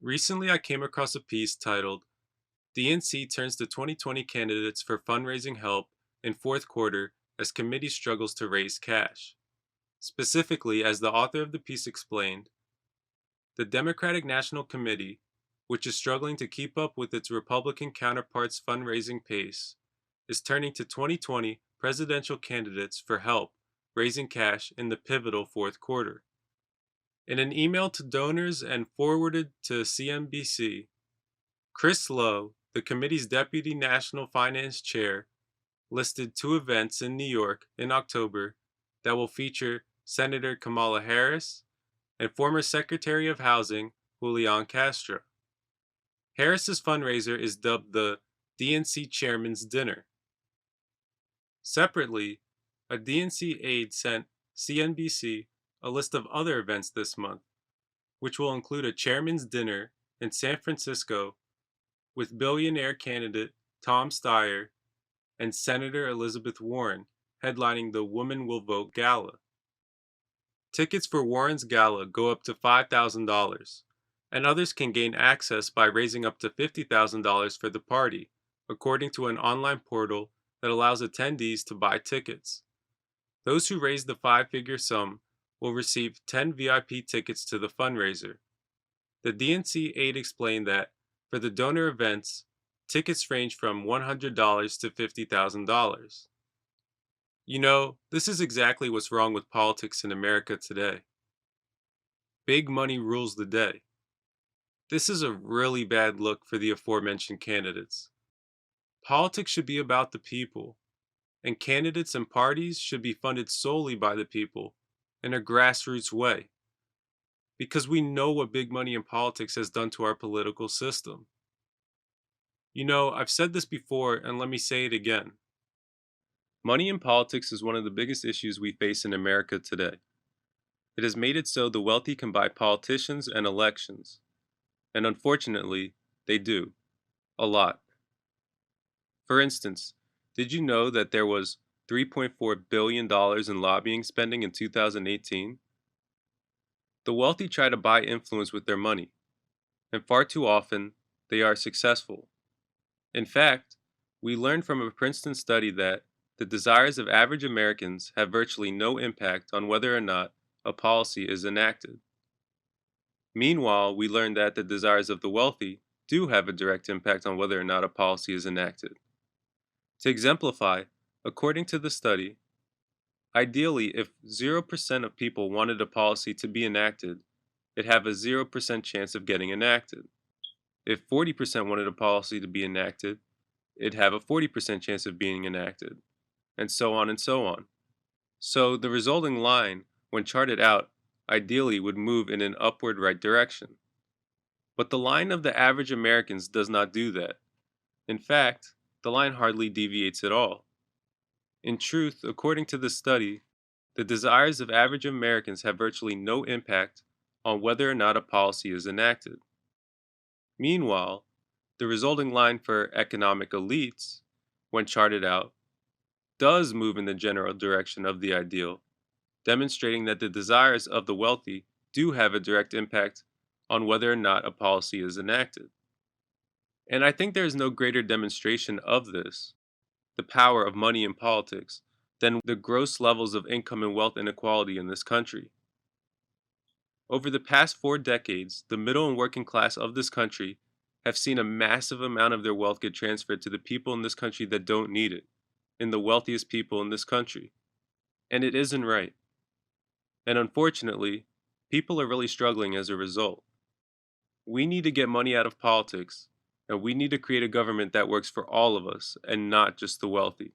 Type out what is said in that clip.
Recently, I came across a piece titled DNC Turns to 2020 Candidates for Fundraising Help in Fourth Quarter as Committee Struggles to Raise Cash. Specifically, as the author of the piece explained, the Democratic National Committee, which is struggling to keep up with its Republican counterparts' fundraising pace, is turning to 2020 presidential candidates for help raising cash in the pivotal fourth quarter. In an email to donors and forwarded to CNBC, Chris Lowe, the committee's deputy national finance chair, listed two events in New York in October that will feature Senator Kamala Harris and former Secretary of Housing Julian Castro. Harris's fundraiser is dubbed the DNC Chairman's Dinner. Separately, a DNC aide sent CNBC a list of other events this month, which will include a chairman's dinner in San Francisco with billionaire candidate Tom Steyer and Senator Elizabeth Warren headlining the Women Will Vote Gala. Tickets for Warren's gala go up to $5,000, and others can gain access by raising up to $50,000 for the party, according to an online portal that allows attendees to buy tickets. Those who raise the five-figure sum will receive 10 VIP tickets to the fundraiser. The DNC aide explained that for the donor events, tickets range from $100 to $50,000. You know, this is exactly what's wrong with politics in America today. Big money rules the day. This is a really bad look for the aforementioned candidates. Politics should be about the people, and candidates and parties should be funded solely by the people in a grassroots way, because we know what big money in politics has done to our political system. You know, I've said this before, and let me say it again. Money in politics is one of the biggest issues we face in America today. It has made it so the wealthy can buy politicians and elections. And unfortunately, they do. A lot. For instance, did you know that there was $3.4 billion in lobbying spending in 2018? The wealthy try to buy influence with their money, and far too often, they are successful. In fact, we learned from a Princeton study that the desires of average Americans have virtually no impact on whether or not a policy is enacted. Meanwhile, we learned that the desires of the wealthy do have a direct impact on whether or not a policy is enacted. To exemplify, according to the study, ideally, if 0% of people wanted a policy to be enacted, it'd have a 0% chance of getting enacted. If 40% wanted a policy to be enacted, it'd have a 40% chance of being enacted, and so on and so on. So the resulting line, when charted out, ideally would move in an upward right direction. But the line of the average Americans does not do that. In fact, the line hardly deviates at all. In truth, according to the study, the desires of average Americans have virtually no impact on whether or not a policy is enacted. Meanwhile, the resulting line for economic elites, when charted out, does move in the general direction of the ideal, demonstrating that the desires of the wealthy do have a direct impact on whether or not a policy is enacted. And I think there is no greater demonstration of this, the power of money in politics, than the gross levels of income and wealth inequality in this country. Over the past 4 decades, the middle and working class of this country have seen a massive amount of their wealth get transferred to the people in this country that don't need it, in the wealthiest people in this country. And it isn't right. And unfortunately, people are really struggling as a result. We need to get money out of politics, and we need to create a government that works for all of us and not just the wealthy.